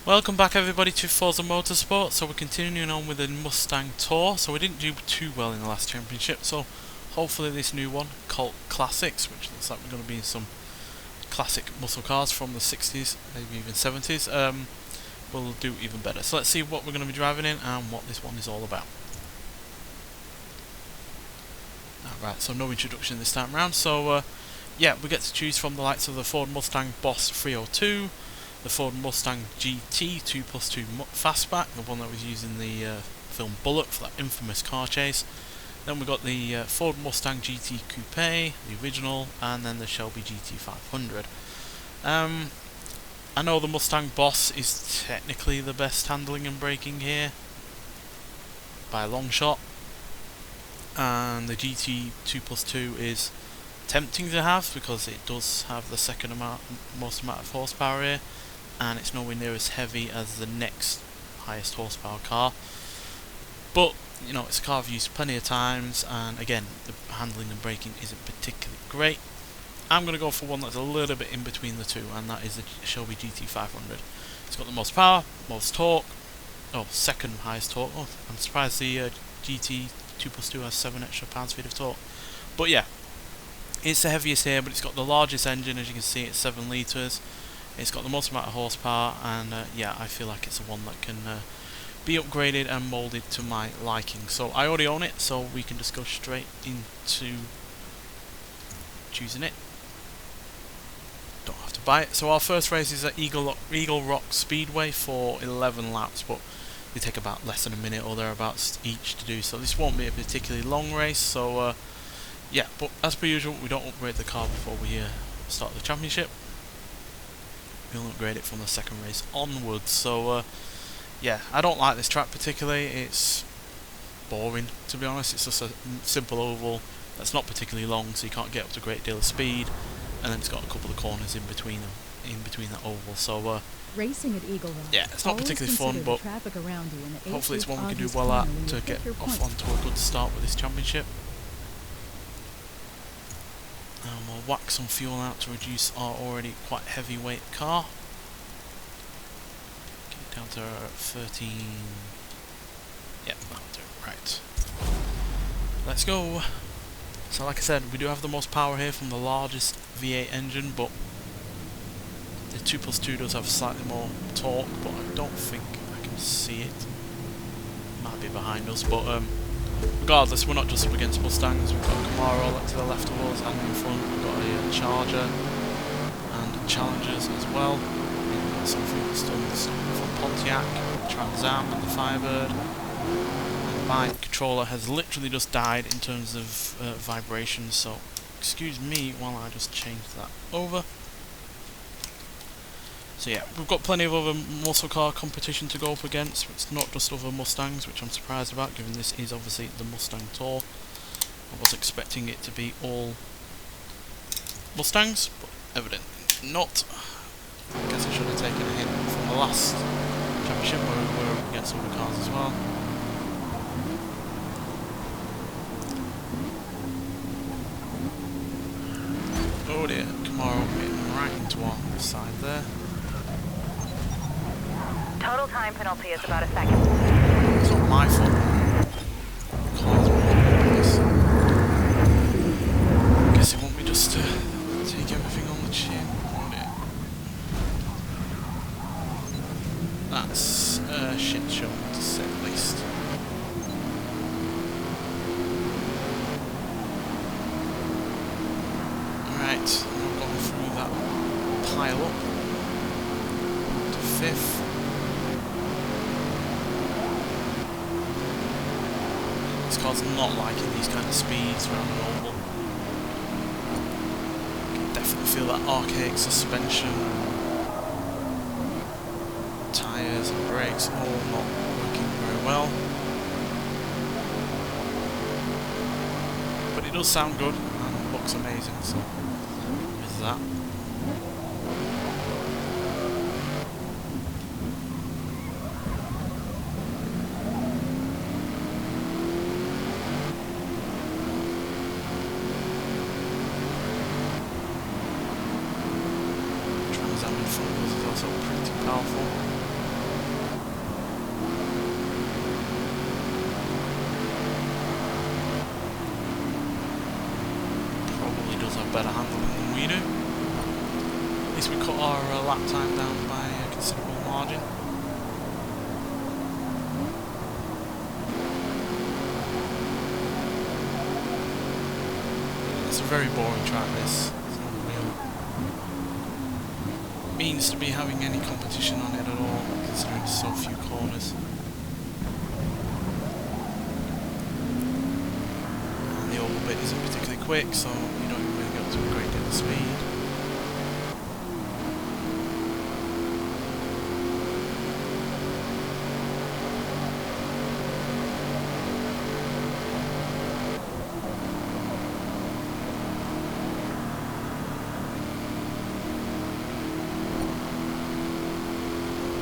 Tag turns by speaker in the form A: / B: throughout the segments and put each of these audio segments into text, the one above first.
A: Welcome back everybody to Forza Motorsport. So we're continuing on with the Mustang Tour. So we didn't do too well in the last championship, so hopefully this new one, Colt Classics, which looks like we're going to be in some classic muscle cars from the 60s, maybe even 70s, will do even better. So let's see what we're going to be driving in and what this one is all about. Alright, so no introduction this time around. So yeah, we get to choose from the likes of the Ford Mustang Boss 302, the Ford Mustang GT 2+2 Fastback, the one that was used in the film Bullet for that infamous car chase. Then we got the Ford Mustang GT Coupe, the original, and then the Shelby GT 500. I know the Mustang Boss is technically the best handling and braking here, by a long shot, and the GT 2+2 is tempting to have because it does have the most amount of horsepower here, and it's nowhere near as heavy as the next highest horsepower car. But you know, it's a car I've used plenty of times, and again, the handling and braking isn't particularly great. I'm going to go for one that's a little bit in between the two, and that is the Shelby GT 500. It's got the most power, most torque, second highest torque. Oh, I'm surprised the GT 2+2 has 7 extra pounds-feet of torque. But yeah, it's the heaviest here, but it's got the largest engine, as you can see. It's 7 litres. It's got the most amount of horsepower, and yeah, I feel like it's the one that can be upgraded and moulded to my liking. So I already own it, so we can just go straight into choosing it. Don't have to buy it. So our first race is at Eagle Rock Speedway for 11 laps, but they take about less than a minute or thereabouts each to do, so this won't be a particularly long race. So yeah, but as per usual, we don't upgrade the car before we start the championship. We'll upgrade it from the second race onwards. So yeah, I don't like this track particularly. It's boring, to be honest. It's just a simple oval that's not particularly long, so you can't get up to a great deal of speed, and then it's got a couple of corners in between them, that oval. So
B: racing at Eagle Rock.
A: Yeah, it's not particularly fun, but hopefully it's one we can do well at to get off onto a good start with this championship. And we'll whack some fuel out to reduce our already quite heavyweight car. Get it down to 13. Yep, that'll do. Right. Let's go. So like I said, we do have the most power here from the largest V8 engine, but the 2+2 does have slightly more torque, but I don't think I can see it. Might be behind us, but regardless, we're not just up against Mustangs. We've got a Camaro to the left of us, and in front we've got a Charger and Challengers as well. We've got some Freestones from Pontiac, Trans Am and the Firebird. And my controller has literally just died in terms of vibration, so excuse me while I just change that over. So yeah, we've got plenty of other muscle car competition to go up against. It's not just other Mustangs, which I'm surprised about, given this is obviously the Mustang Tour. I was expecting it to be all Mustangs, but evidently not. I guess I should have taken a hint from the last championship where we were up against other cars as well. Oh dear, Camaro hitting right into our side there.
C: Total time penalty is about a second.
A: It's not my fault. Car's nice. Guess it won't be just to take everything on the chin, won't it? That's a shit show, to say the least. Alright, we're going through that pile up to 5th. This car's not liking these kind of speeds around an oval. You can definitely feel that archaic suspension, tyres and brakes all not working very well. But it does sound good and looks amazing, so there's that. Is also pretty powerful. better handling than we do. At least we cut our lap time down by a considerable margin. It's a very boring track, this. There's no real means to be having any competition on it at all, considering so few corners. And the oval bit isn't particularly quick, so you don't even really get up to a great deal of speed.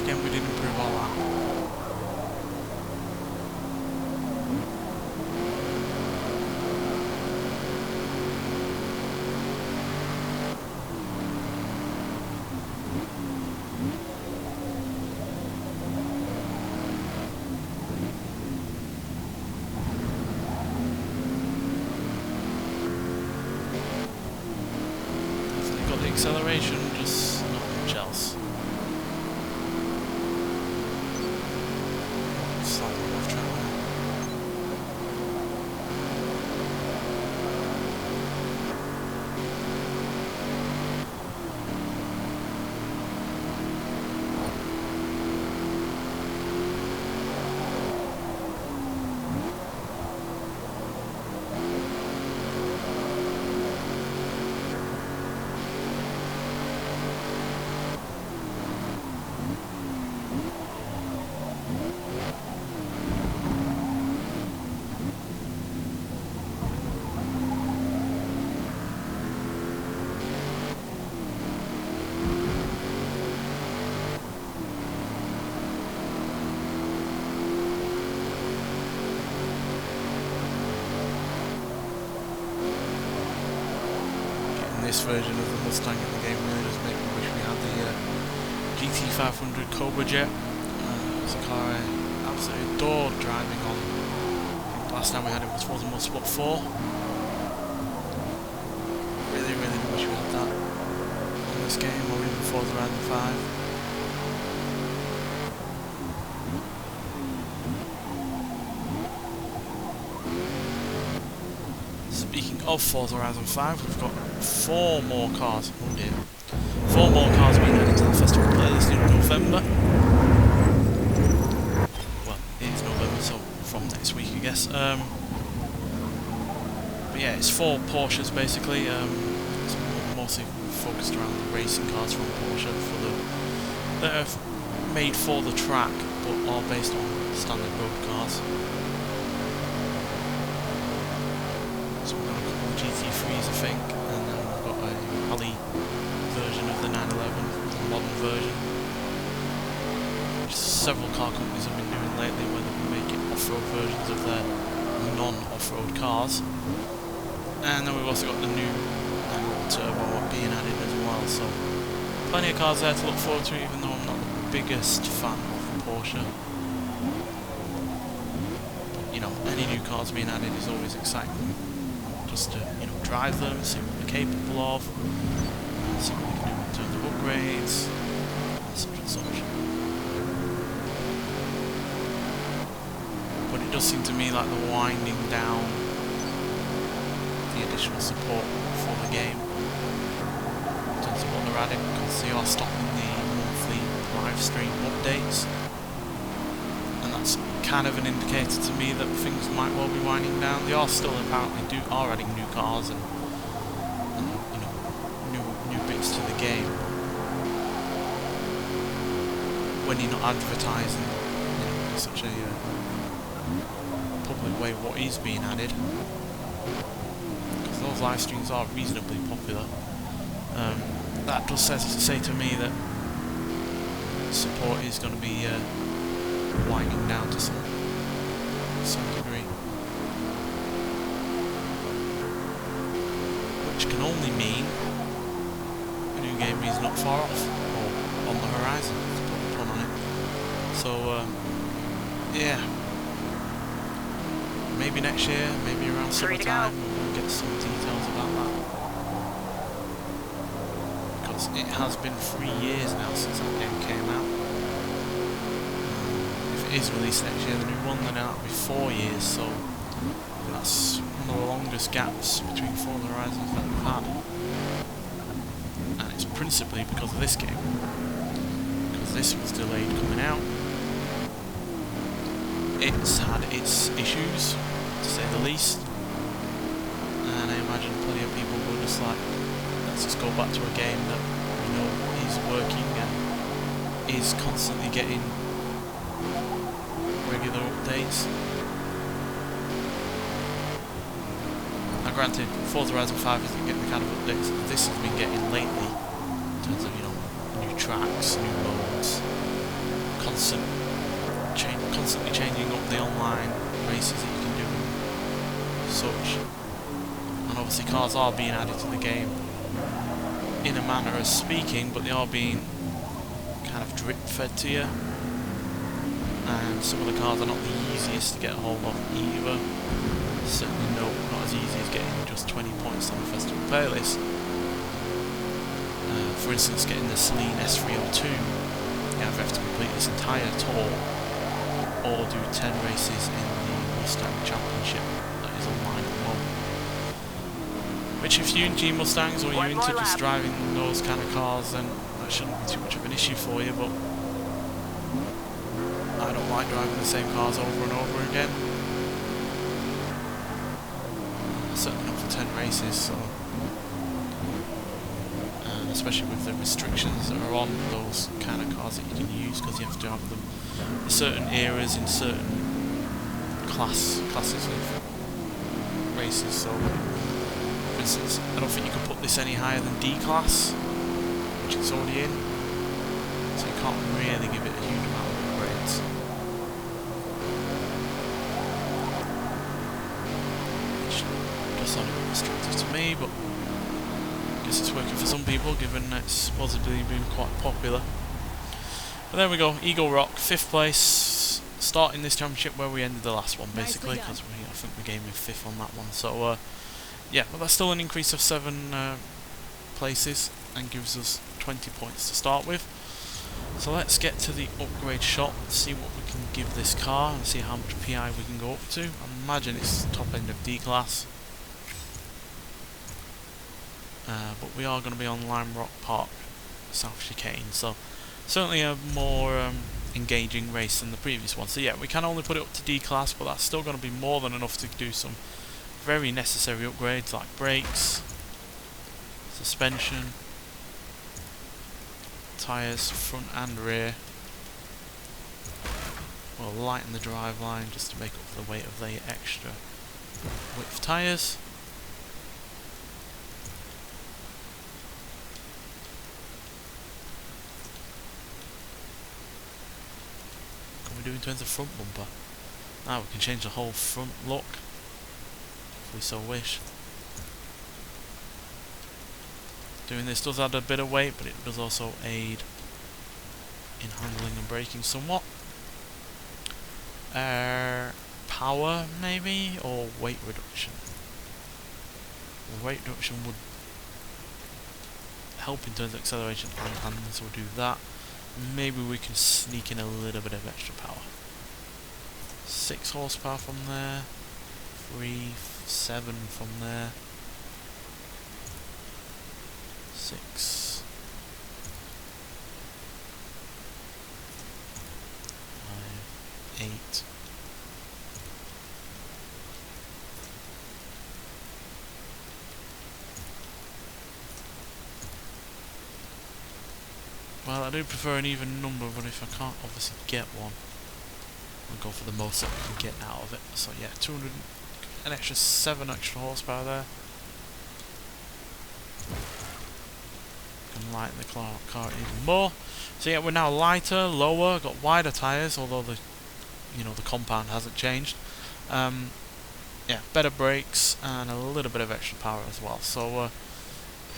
A: Again, we did improve our lap. Definitely got the acceleration, just not much else. Slightly off track there. This version of the Mustang in the game really does make me wish we had the GT500 Cobra Jet. It's a car I absolutely adored driving on. I think last time we had it was Forza Motorsport 4. Really, really wish we had that in this game, or even Forza Horizon 5. Speaking of Forza Horizon 5, we've got 4 more cars. Oh dear. 4 more cars being added to the festival playlist in November. Well, it is November, so from next week, I guess. But yeah, it's 4 Porsches basically. It's mostly focused around the racing cars from Porsche that are made for the track, but are based on standard road cars. So we've got a couple of GT3s, I think, and then we've got a rally version of the 911, a modern version, which several car companies have been doing lately, where they've been making off-road versions of their non-off-road cars. And then we've also got the new 911 Turbo being added as well, so plenty of cars there to look forward to, even though I'm not the biggest fan of Porsche. But, you know, any new cars being added is always exciting. Just to, you know, drive them, see what they're capable of, see what they can do in terms of upgrades, and such and such. But it does seem to me like they're winding down the additional support for the game in terms of what they're adding, because they are stopping the monthly live stream updates. And that's kind of an indicator to me that things might well be winding down. They are still apparently adding new cars and you know, new bits to the game. When you're not advertising, you know, in such a public way what is being added, because those live streams are reasonably popular. That does say to me that support is going to be winding down to some degree, which can only mean a new game is not far off, or on the horizon, to put a pun on it. So yeah, maybe next year, maybe around summertime, we'll get some details about that. it has been 3 years now since that game came out. If it is released next year, the new one, then that'll be 4 years, so that's one of the longest gaps between Forza Horizons that we've had. And it's principally because of this game. Because this was delayed coming out. It's had its issues, to say the least. And I imagine plenty of people were just like, let's just go back to a game that we know is working and is constantly getting regular updates. Now granted, Forza Horizon 5 isn't getting the kind of updates that this has been getting lately, in terms of, you know, new tracks, new modes, constantly changing up the online races that you can do and such. And obviously cars are being added to the game in a manner of speaking, but they are being kind of drip fed to you. And some of the cars are not the easiest to get a hold of either. Certainly not as easy as getting just 20 points on the festival playlist. For instance, getting the Celine S302, you either have to complete this entire tour or do 10 races in the Mustang Championship that is online at the moment. Which, if you're into Mustangs or you're into just driving those kind of cars, then that shouldn't be too much of an issue for you, but I don't like driving the same cars over and over again. Certainly not for 10 races, so especially with the restrictions that are on those kind of cars that you can use, because you have to have them in certain areas in certain classes of races. So, for instance, I don't think you can put this any higher than D class, which it's already in, so you can't really give it a huge amount of upgrades. Which does sound a bit restrictive to me, but I guess it's working for some people, given that it's supposedly been quite popular. But there we go, Eagle Rock, 5th place, starting this championship where we ended the last one, basically, because I think we came in 5th on that one. So, yeah, but that's still an increase of 7 places, and gives us 20 points to start with. So let's get to the upgrade shop, see what we can give this car, and see how much PI we can go up to. I imagine it's top end of D class. But we are going to be on Lime Rock Park, South Chicane, so certainly a more engaging race than the previous one. So yeah, we can only put it up to D class, but that's still going to be more than enough to do some very necessary upgrades like brakes, suspension, tyres front and rear. We'll lighten the drive line just to make up for the weight of the extra width tyres. We do in terms of front bumper. Now we can change the whole front look if we so wish. Doing this does add a bit of weight, but it does also aid in handling and braking somewhat. Power maybe, or weight reduction. Weight reduction would help in terms of acceleration and handling, so we'll do that. Maybe we can sneak in a little bit of extra power. 6 horsepower from there, 7 from there, 6, 5, 8. Well, I do prefer an even number, but if I can't obviously get one, I'll go for the most that we can get out of it. So yeah, 200, an extra 7 extra horsepower there. Can lighten the car even more. So yeah, we're now lighter, lower, got wider tyres, although the compound hasn't changed. Yeah, better brakes and a little bit of extra power as well. So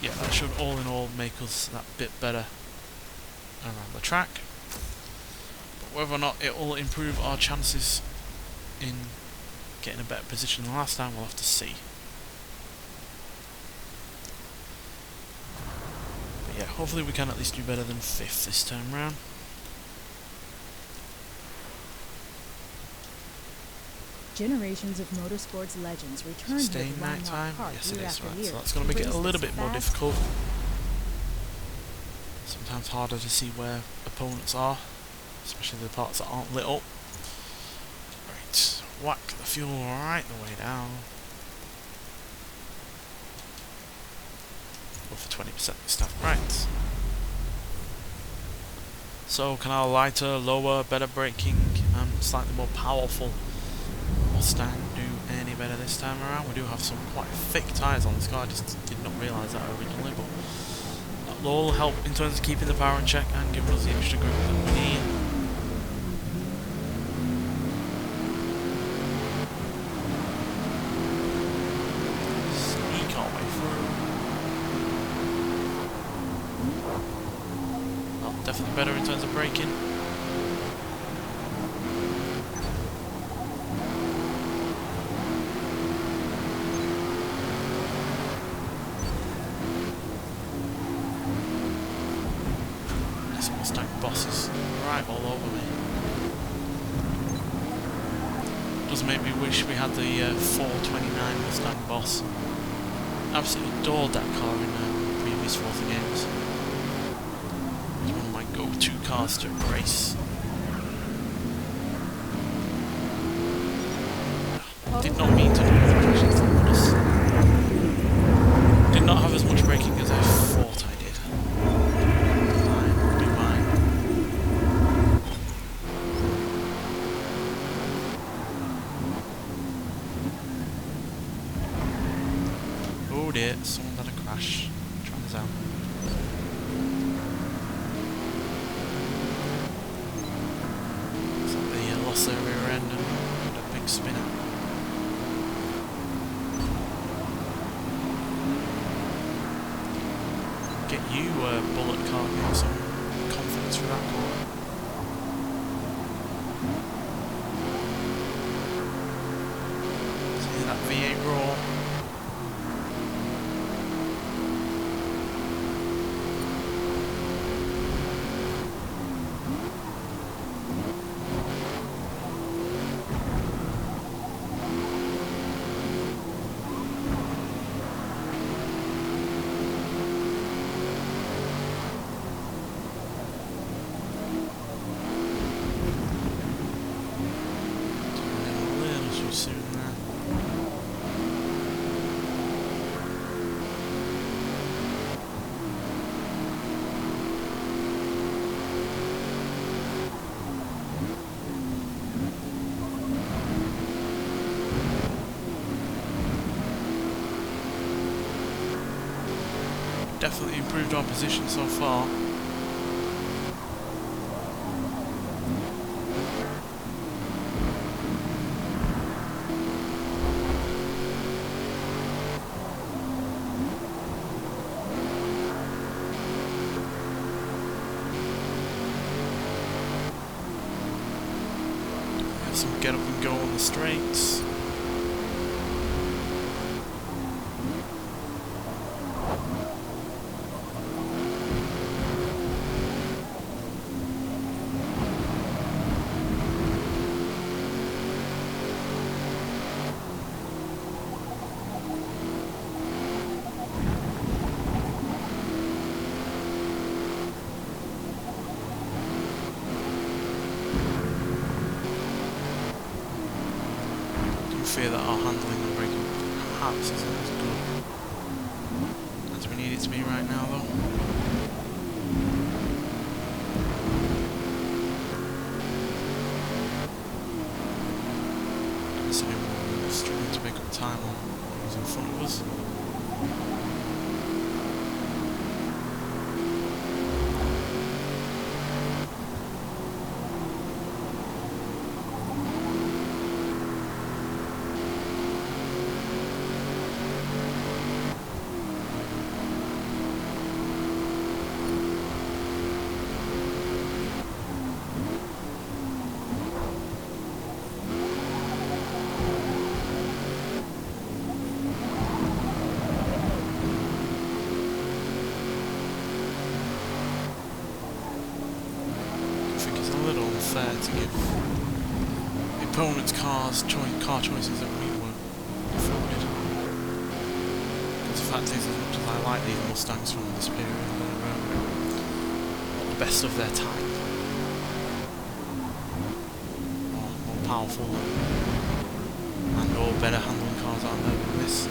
A: yeah, that should all in all make us that bit better around the track. But whether or not it will improve our chances in getting a better position than last time, we'll have to see. But yeah, hopefully we can at least do better than 5th this time round.
B: Generations of motorsports legends returned
A: Staying
B: here to
A: night time?
B: Park
A: Yes, it
B: year
A: is.
B: after
A: Right,
B: year
A: so that's going to make it a
B: race
A: little
B: this
A: bit more
B: fast.
A: difficult. Sometimes harder to see where opponents are, especially the parts that aren't lit up. Right, whack the fuel right the way down. Go for 20% this time. Right. So, can our lighter, lower, better braking, and slightly more powerful Mustang do any better this time around? We do have some quite thick tyres on this car. I just did not realise that originally, but that will help in terms of keeping the power in check and giving us the extra grip that we need. Sneak our way through. Well, definitely better in terms of braking. Mustang boss is right all over me. Does make me wish we had the 429 Mustang boss. Absolutely adored that car in previous Forza games. It's one of my go-to cars to race. Did not mean to do that, actually, to be honest. Did not have as much braking as I thought I did. Mine, be mine. Oh dear, someone had a crash. Trans Am. So they lost their rear end and had a big spinner. Get you a bullet car, get some confidence for that corner. See that V8 roar. Soon there. Definitely improved our position so far. Some get up and go on the straights. Fear that our handling and braking perhaps isn't as good as we need it to be right now, though. Considering we're struggling to make up time on who's in front of us. little unfair to give the opponent's car choices that we weren't afforded. Because the fact is, as much as I like these Mustangs from this period, they're not the best of their time. More powerful and or better handling cars out there than this.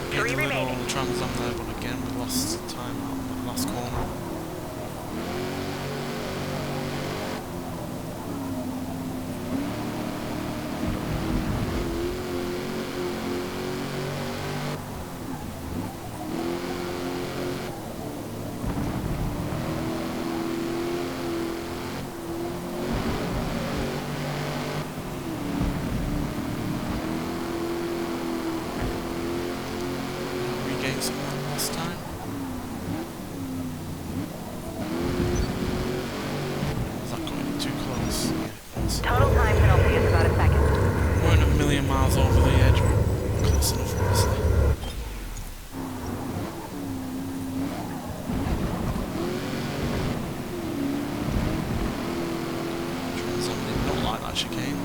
C: Three remaining.
A: All the trams on there, but again we lost time out on that last corner. Some of that last time. Is that going too close? Yeah, it was.
C: Total time penalty is about a second.
A: We're a million miles over the edge, but close enough, obviously. Trans Am did not like that chicane.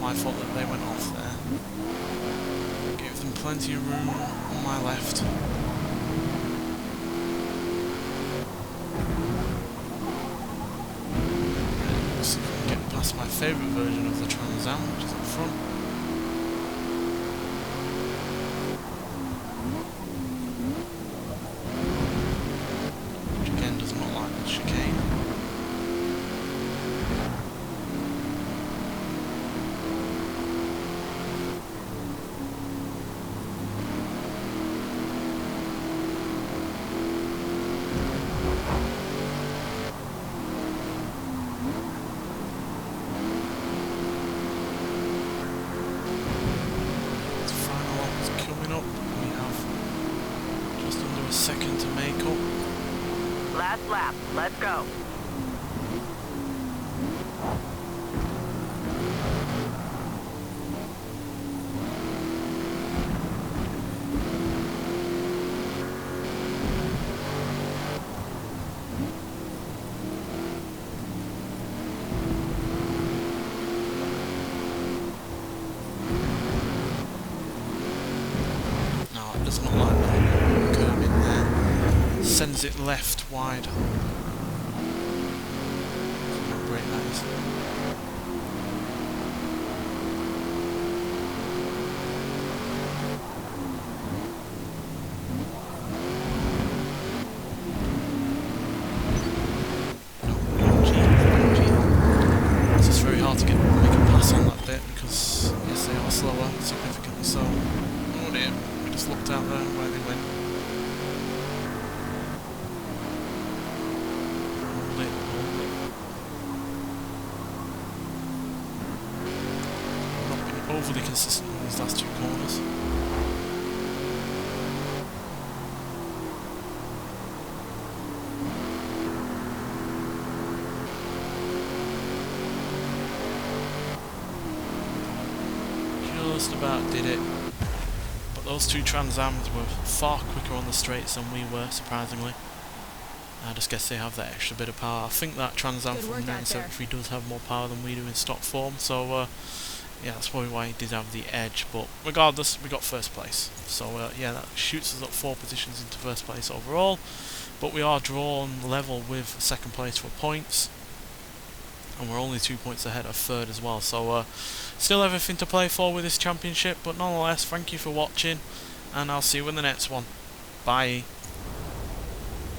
A: My fault that they went off there. Gave them plenty of room on my left. Right, see if we can get past my favourite version of the Trans Am, which is up front. Which again does not like the chicane. Second to make up.
C: Last lap. Let's go.
A: No, it does not like that. Curve in there. Sends it left wide. Not great, that is. It's just very hard to make a pass on that bit because yes, they are slower, significantly so. Oh dear, we just looked out there where they went. Overly consistent in these last two corners. Just about did it. But those two Trans Ams were far quicker on the straights than we were, surprisingly. I just guess they have that extra bit of power. I think that Trans Am
B: Good
A: from
B: work out there.
A: 973 does have more power than we do in stock form, so yeah, that's probably why he did have the edge. But regardless, we got first place. So yeah, that shoots us up 4 positions into first place overall. But we are drawn level with second place for points, and we're only 2 points ahead of third as well. So still everything to play for with this championship. But nonetheless, thank you for watching, and I'll see you in the next one. Bye.